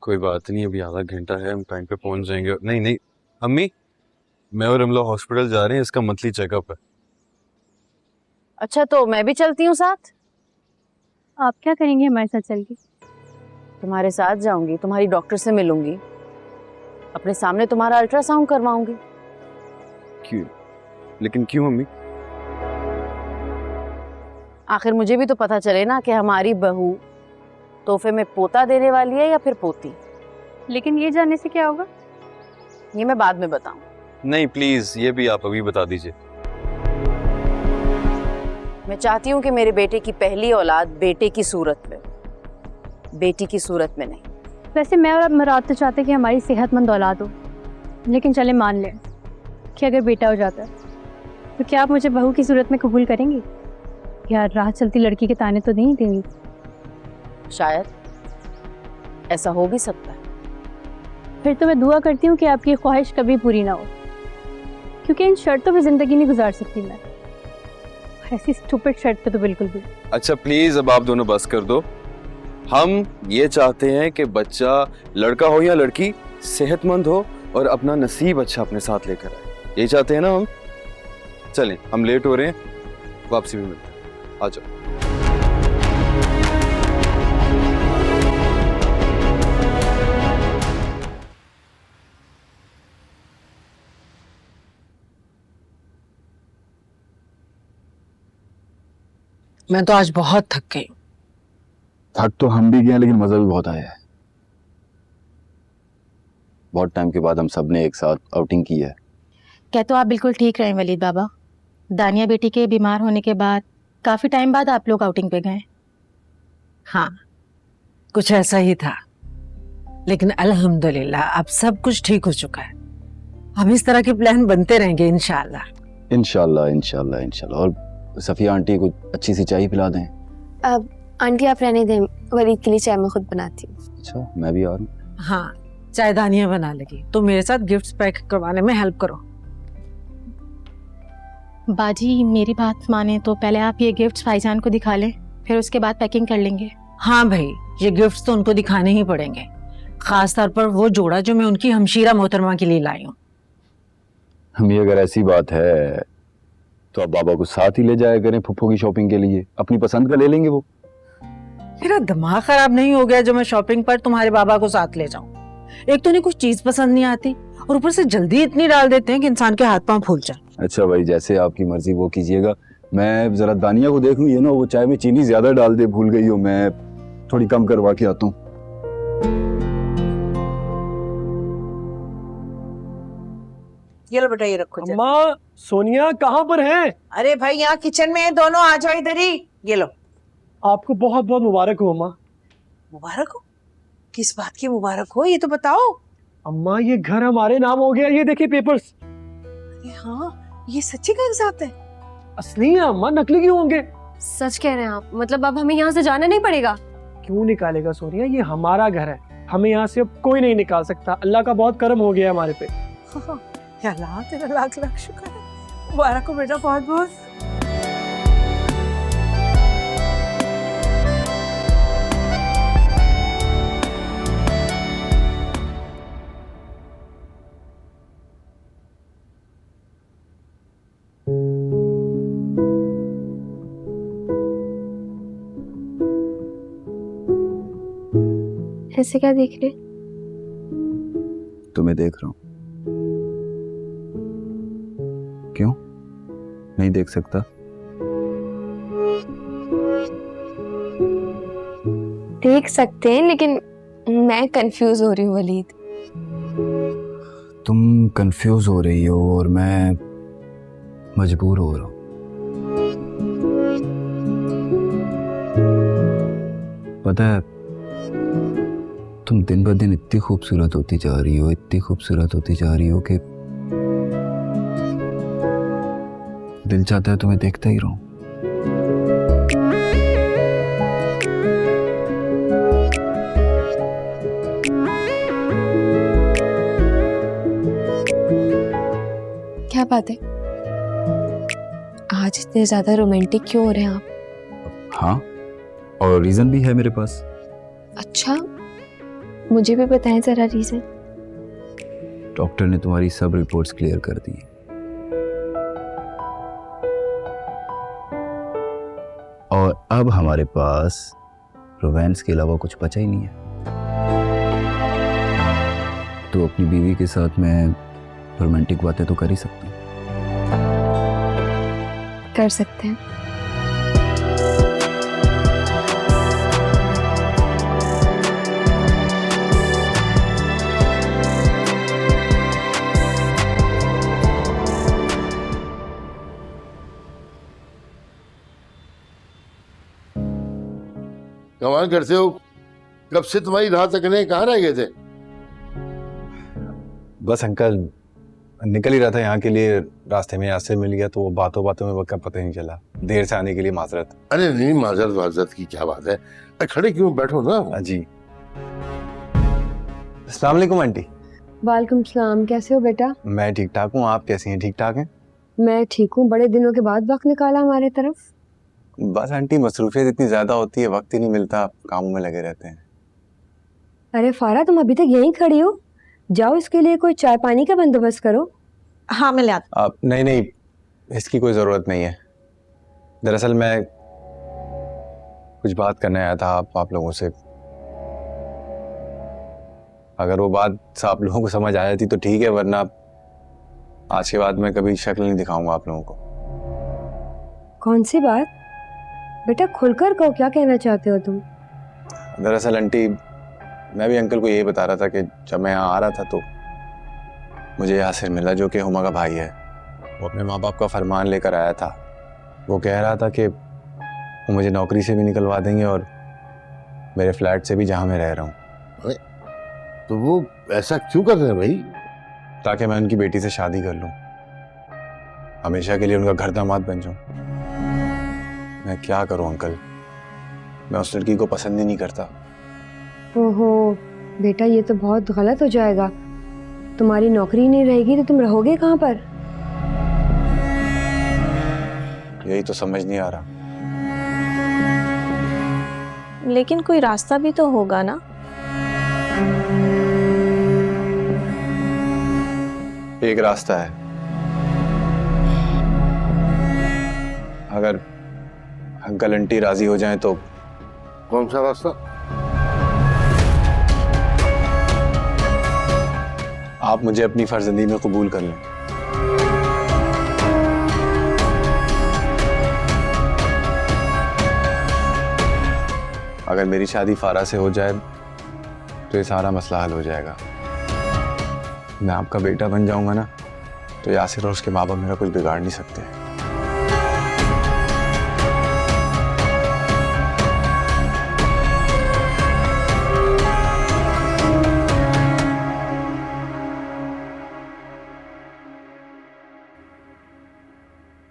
कोई बात नहीं, अभी आधा घंटा है, हम टाइम पे पहुंच जाएंगे। नहीं नहीं अम्मी, मैं और अमला हॉस्पिटल जा रहे हैं, इसका मंथली चेकअप है। अच्छा तो मैं भी चलती हूँ साथ। आप क्या करेंगे हमारे साथ चल के? तुम्हारे साथ जाऊंगी, तुम्हारी डॉक्टर से मिलूंगी, अपने सामने तुम्हारा अल्ट्रासाउंड करवाऊंगी। क्यों? लेकिन क्यों अम्मी? आखिर मुझे भी तो पता चले ना कि हमारी बहू तोहफे में पोता देने वाली है या फिर पोती। लेकिन ये जानने से क्या होगा? ये मैं बाद में बताऊं। नहीं प्लीज, ये भी आप अभी बता दीजिए। मैं चाहती हूँ कि मेरे बेटे की पहली औलाद बेटे की सूरत में, बेटी की सूरत में नहीं। वैसे मैं और मुराद तो चाहते कि हमारी सेहतमंद औलाद हो, लेकिन चले मान लें कि अगर बेटा हो जाता है तो क्या आप मुझे बहू की सूरत में कबूल करेंगी? यार राह चलती लड़की के ताने तो नहीं देंगी। शायद ऐसा हो भी सकता है। फिर तो मैं दुआ करती हूँ कि आपकी ख्वाहिश कभी पूरी ना हो, क्योंकि इन शर्तों पे जिंदगी नहीं गुजार सकती मैं। ऐसी स्टूपिड शर्त पे तो बिल्कुल भी। अच्छा प्लीज, अब आप दोनों बस कर दो। हम ये चाहते हैं कि बच्चा, लड़का हो या लड़की, सेहतमंद हो और अपना नसीब अच्छा अपने साथ लेकर आए। ये चाहते हैं ना हम। चलें, हम लेट हो रहे हैं, वापसी भी मिलते हैं। आ जाओ। मैं तो आज बहुत थक गई। थक तो हम भी गए, लेकिन मजा भी बहुत आया है। बहुत टाइम के बाद हम सब ने एक साथ आउटिंग की है। क्या तो आप बिल्कुल ठीक रहे वलीद बाबा। दानिया बेटी के बीमार होने के बाद काफी टाइम बाद आप लोग आउटिंग पे गए। हाँ, कुछ ऐसा ही था, लेकिन अल्हम्दुलिल्लाह अब सब कुछ ठीक हो चुका है। हम इस तरह के प्लान बनते रहेंगे इंशाल्लाह। इंशाल्लाह इंशाल्लाह इंशाल्लाह। और सफिया आंटी को अच्छी सी चाय पिला दें। अब आंटी आप रहने दें, वलीद के लिए चाय मैं खुद बनाती हूँ। अच्छा, मैं भी आ रहा हूँ। हाँ, चाय दानिया बना लेगी, तो मेरे साथ गिफ्ट्स पैक करवाने में हेल्प करो। बाजी मेरी बात माने तो पहले आप ये गिफ्ट्स भाईजान को दिखा लें, फिर उसके बाद पैकिंग कर लेंगे। हाँ भाई, ये गिफ्ट्स तो उनको दिखाने ही पड़ेंगे, खास तौर पर वो जोड़ा जो मैं उनकी हमशीरा मोहतरमा के लिए लाई हूँ। हम, ये अगर ऐसी बात है तो आप बाबा को साथ ही ले जाया करें फुफ्फो की शॉपिंग के लिए। अपनी पसंद का ले लेंगे वो। मेरा दिमाग खराब नहीं हो गया जो मैं शॉपिंग पर तुम्हारे बाबा को साथ ले जाऊं? एक तो नहीं कुछ चीज पसंद नहीं आती, और ऊपर से जल्दी इतनी डाल देते हैं कि इंसान के हाथ पांव फूल जाए। अच्छा भाई, जैसे आपकी मर्जी वो कीजिएगा। मैं जरा दानिया को देखूं, ये ना वो चाय में चीनी ज्यादा डाल दे, भूल गई हो। मैं थोड़ी कम करवा के आता हूँ। ये लो बेटा, ये रखो। अम्मा, सोनिया कहाँ पर है? अरे भाई, यहाँ किचन में है, दोनों आ जाओ इधर ही। ये लो। आपको बहुत बहुत मुबारक हो अम्मा। मुबारक हो? किस बात की मुबारक हो, ये तो बताओ। अम्मा, ये घर हमारे नाम हो गया। ये देखिए पेपर्स। अरे हाँ, ये सच्ची कागजात है? असली है अम्मा, नकली क्यों होंगे? सच कह रहे हैं आप? मतलब अब हमें यहाँ से जाना नहीं पड़ेगा? क्यों निकालेगा सोनिया, ये हमारा घर है, हमें यहाँ से अब कोई नहीं निकाल सकता। अल्लाह का बहुत करम हो गया है हमारे पे। या अल्लाह, तेरा लाख लाख शुक्र है। मुबारक हो बेटा, बहुत बहुत। ऐसे क्या देख रहे? तुम्हें देख रहा हूँ। क्यों नहीं देख सकता? देख सकते हैं, लेकिन मैं कंफ्यूज हो रही हूँ वलीद। तुम कंफ्यूज हो रही हो और मैं मजबूर हो रहा हूँ। पता है, तुम दिन ब दिन इतनी खूबसूरत होती जा रही हो, इतनी खूबसूरत होती जा रही हो कि दिल चाहता है तुम्हें देखता ही रहूं। क्या बात है, आज इतने ज्यादा रोमांटिक क्यों हो रहे हैं आप? हाँ, और रीजन भी है मेरे पास। अच्छा, मुझे भी बताएं जरा रीजन। डॉक्टर ने तुम्हारी सब रिपोर्ट्स क्लियर कर दी। और अब हमारे पास रोमांस के अलावा कुछ बचा ही नहीं है। तो अपनी बीवी के साथ मैं रोमांटिक बातें तो कर ही सकता हूँ। कर सकते हैं। कमाल करते हो, कब से तुम्हारी राह तकने कहाँ रह गए थे? बस अंकल निकल ही रहा था यहाँ के लिए, रास्ते में यासर मिल गया तो वो बातों बातों में वक्त का पता ही नहीं चला। देर से आने के लिए माजरत। अरे नहीं, माजरत वाजरत की क्या बात है। अरे खड़े क्यों, बैठो ना। जी। अस्सलाम वालेकुम आंटी। वालेकुम सलाम। कैसे हो बेटा? मैं ठीक ठाक हूँ, आप कैसी हैं? ठीक ठाक हैं? मैं ठीक हूँ। बड़े दिनों के बाद वक्त निकाला हमारे तरफ। बस आंटी मसरूफियत इतनी ज्यादा होती है, वक्त ही नहीं मिलता, कामों में लगे रहते हैं। अरे फारा, तुम अभी तक यहीं खड़ी हो? जाओ, इसके लिए कोई चाय पानी का बंदोबस्त करो। हाँ मैं ले आती। नहीं नहीं, इसकी कोई ज़रूरत नहीं है। दरअसल मैं कुछ बात करने आया था आप लोगों से। अगर वो बात आप लोगों को समझ आ जाती तो ठीक है, वरना आज के बाद मैं कभी शक्ल नहीं दिखाऊंगा आप लोगों को। कौन सी बात बेटा? खुलकर कहो, क्या कहना चाहते हो तुम? दरअसल आंटी, मैं भी अंकल को यही बता रहा था कि जब मैं यहाँ आ रहा था तो मुझे यासिर मिला, जो कि हुमा का भाई है। वो अपने माँ बाप का फरमान लेकर आया था। वो कह रहा था कि वो मुझे नौकरी से भी निकलवा देंगे और मेरे फ्लैट से भी, जहाँ मैं रह रहा हूँ। तो वो ऐसा क्यों कर रहे हैं भाई? ताकि मैं उनकी बेटी से शादी कर लूँ, हमेशा के लिए उनका घर दामाद बन जाऊँ। मैं क्या करूँ अंकल, मैं उस लड़की को पसंद ही नहीं करता। ओहो बेटा, ये तो बहुत गलत हो जाएगा। तुम्हारी नौकरी नहीं रहेगी तो तुम रहोगे कहाँ पर? यही तो समझ नहीं आ रहा। लेकिन कोई रास्ता भी तो होगा ना। एक रास्ता है, अगर अंकल आंटी राजी हो जाएं तो। कौन सा रास्ता? आप मुझे अपनी फर्जंदी में कबूल कर लें। अगर मेरी शादी फारा से हो जाए तो ये सारा मसला हल हो जाएगा। मैं आपका बेटा बन जाऊंगा ना, तो यासिर और उसके माँ बाप मेरा कुछ बिगाड़ नहीं सकते।